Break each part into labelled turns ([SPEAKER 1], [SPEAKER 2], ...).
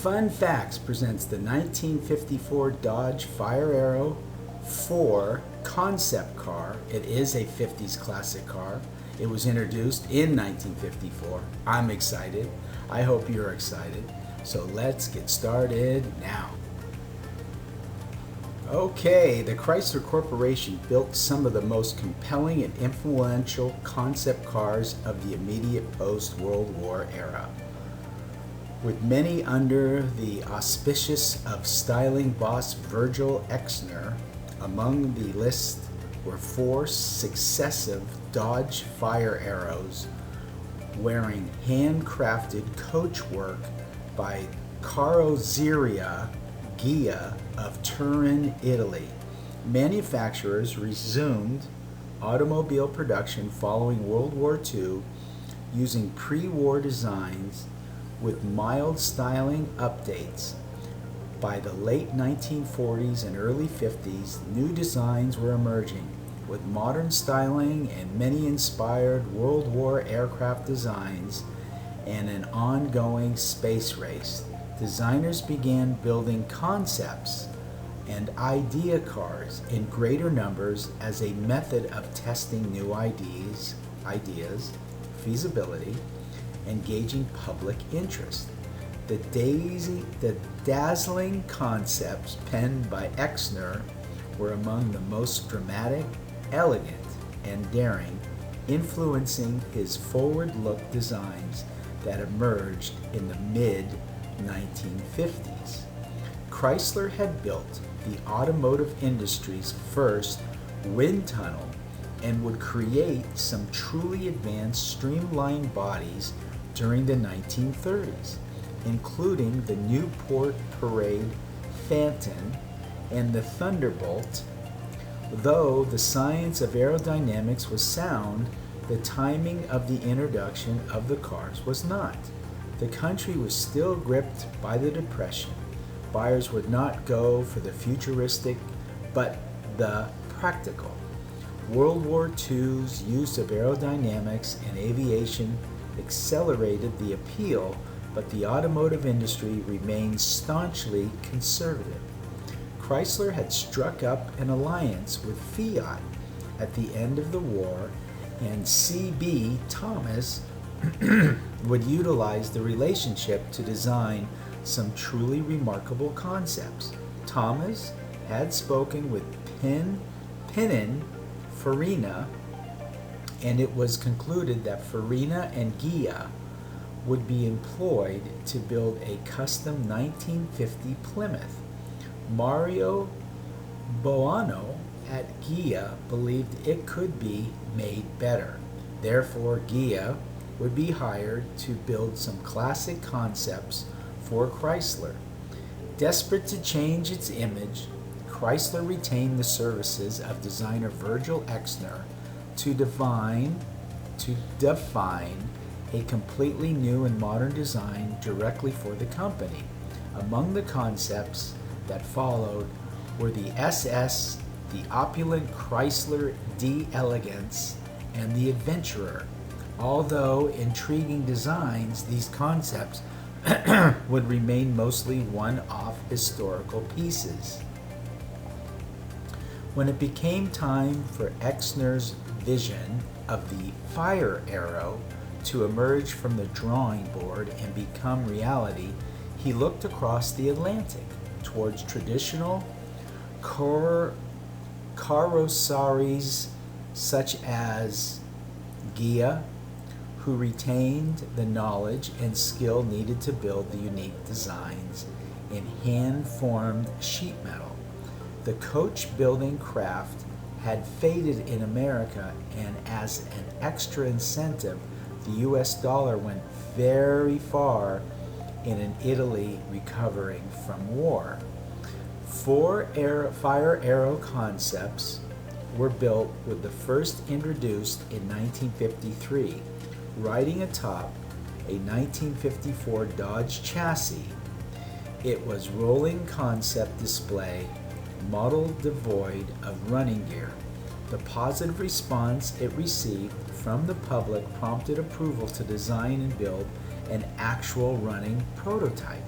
[SPEAKER 1] Fun Facts presents the 1954 Dodge Firearrow IV concept car. It is a 50s classic car. It was introduced in 1954. I'm excited. I hope you're excited. So let's get started now. Okay, the Chrysler Corporation built some of the most compelling and influential concept cars of the immediate post-World War era, with many under the auspices of styling boss Virgil Exner. Among the list were 4 successive Dodge Firearrows wearing handcrafted coachwork by carrozzeria Ghia of Turin, Italy. Manufacturers resumed automobile production following World War II using pre-war designs with mild styling updates. By the late 1940s and early 50s, new designs were emerging with modern styling and many inspired World War aircraft designs and an ongoing space race. Designers began building concepts and idea cars in greater numbers as a method of testing new ideas, feasibility, and gauging public interest. The dazzling concepts penned by Exner were among the most dramatic, elegant, and daring, influencing his forward-look designs that emerged in the mid-1950s. Chrysler had built the automotive industry's first wind tunnel and would create some truly advanced streamlined bodies during the 1930s, including the Newport Parade Phantom and the Thunderbolt. Though the science of aerodynamics was sound, the timing of the introduction of the cars was not. The country was still gripped by the Depression. Buyers would not go for the futuristic, but the practical. World War II's use of aerodynamics and aviation accelerated the appeal, but the automotive industry remained staunchly conservative. Chrysler had struck up an alliance with Fiat at the end of the war, and C.B. Thomas would utilize the relationship to design some truly remarkable concepts. Thomas had spoken with Farina, and it was concluded that Farina and Ghia would be employed to build a custom 1950 Plymouth. Mario Boano at Ghia believed it could be made better. Therefore, Ghia would be hired to build some classic concepts for Chrysler. Desperate to change its image, Chrysler retained the services of designer Virgil Exner to define a completely new and modern design directly for the company. Among the concepts that followed were the SS, the opulent Chrysler D Elegance, and the Adventurer. Although intriguing designs, these concepts would remain mostly one-off historical pieces. When it became time for Exner's vision of the Firearrow to emerge from the drawing board and become reality, he looked across the Atlantic towards traditional carrosseries such as Ghia, who retained the knowledge and skill needed to build the unique designs in hand-formed sheet metal. The coach building craft had faded in America, and as an extra incentive, the US dollar went very far in an Italy recovering from war. 4 Firearrow concepts were built, with the first introduced in 1953, riding atop a 1954 Dodge chassis. It was rolling concept display, model devoid of running gear. The positive response it received from the public prompted approval to design and build an actual running prototype.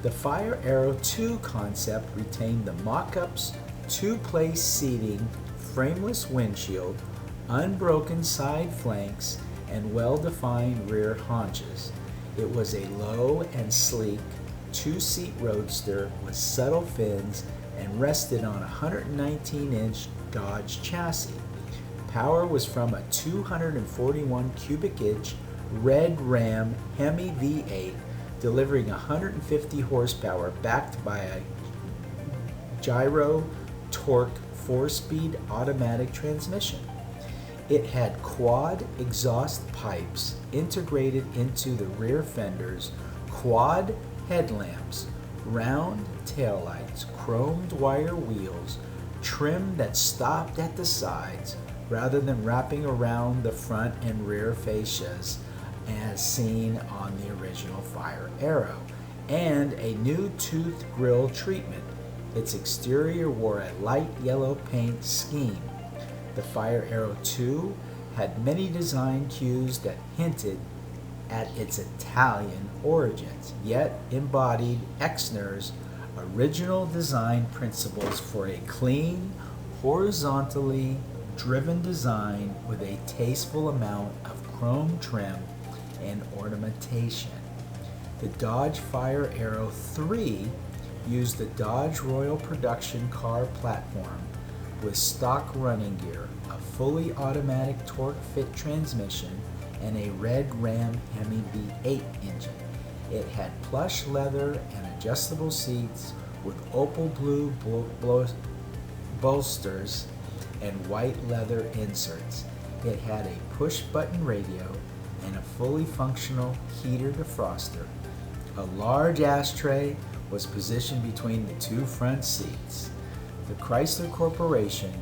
[SPEAKER 1] The Firearrow II concept retained the mock-up's two-place seating, frameless windshield, unbroken side flanks, and well-defined rear haunches. It was a low and sleek two-seat roadster with subtle fins and rested on a 119-inch Dodge chassis. Power was from a 241 cubic inch red Ram Hemi V8 delivering 150 horsepower backed by a gyro torque 4-speed automatic transmission. It had quad exhaust pipes integrated into the rear fenders, quad headlamps, round taillights, chromed wire wheels, trim that stopped at the sides rather than wrapping around the front and rear fascias as seen on the original Firearrow, and a new tooth grille treatment. Its exterior wore a light yellow paint scheme. The Firearrow II had many design cues that hinted at its Italian origins, yet embodied Exner's original design principles for a clean, horizontally driven design with a tasteful amount of chrome trim and ornamentation. The Dodge Firearrow III used the Dodge Royal production car platform with stock running gear, a fully automatic torque fit transmission, and a red Ram Hemi V8 engine. It had plush leather and adjustable seats with opal blue bolsters and white leather inserts. It had a push-button radio and a fully functional heater defroster. A large ashtray was positioned between the two front seats. The Chrysler Corporation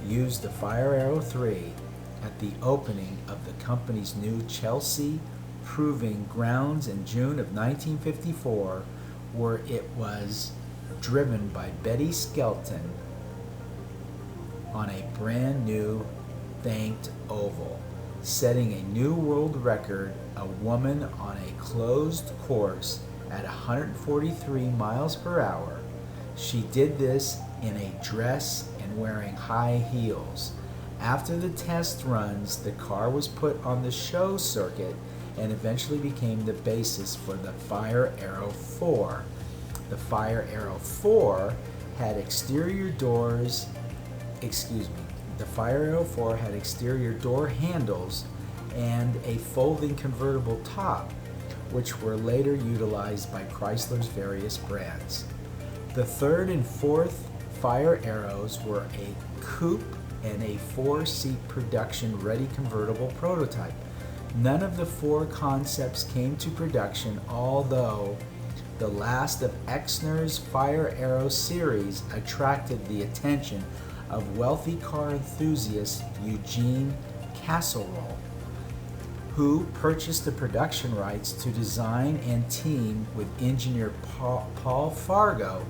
[SPEAKER 1] used the Firearrow III at the opening of the company's new Chelsea Proving Grounds in June of 1954, where it was driven by Betty Skelton on a brand new banked oval, setting a new world record, a woman on a closed course at 143 miles per hour. She did this in a dress and wearing high heels. After the test runs, the car was put on the show circuit and eventually became the basis for the Firearrow IV. The Firearrow IV had exterior doors, the Firearrow IV had exterior door handles and a folding convertible top, which were later utilized by Chrysler's various brands. The third and fourth Firearrows were a coupe and a 4-seat production-ready convertible prototype. None of the four concepts came to production, although the last of Exner's Firearrow series attracted the attention of wealthy car enthusiast Eugene Casserole, who purchased the production rights to design and team with engineer Paul Fargo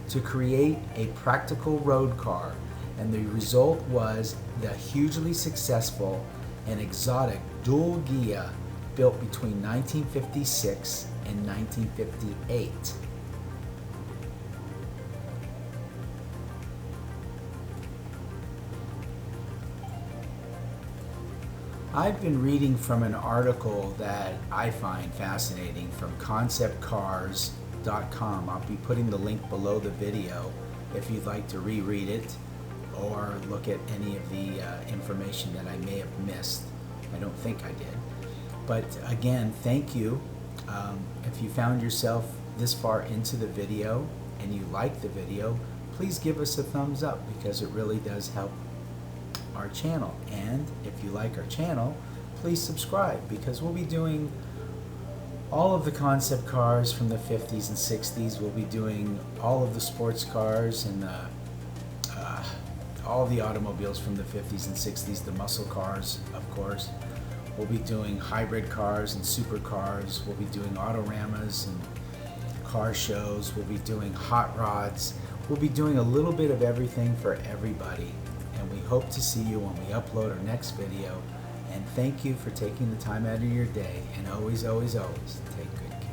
[SPEAKER 1] to create a practical road car, and the result was the hugely successful and exotic dual Ghia built between 1956 and 1958. I've been reading from an article that I find fascinating from conceptcars.com. I'll be putting the link below the video if you'd like to reread it or look at any of the information that I may have missed. I don't think I did. But again, thank you. If you found yourself this far into the video and you like the video, please give us a thumbs up because it really does help our channel. And if you like our channel, please subscribe because we'll be doing all of the concept cars from the 50s and 60s. We'll be doing all of the sports cars and all the automobiles from the 50s and 60s, the muscle cars, of course. We'll be doing hybrid cars and supercars. We'll be doing autoramas and car shows. We'll be doing hot rods. We'll be doing a little bit of everything for everybody. And we hope to see you when we upload our next video. And thank you for taking the time out of your day. And always, always, always take good care.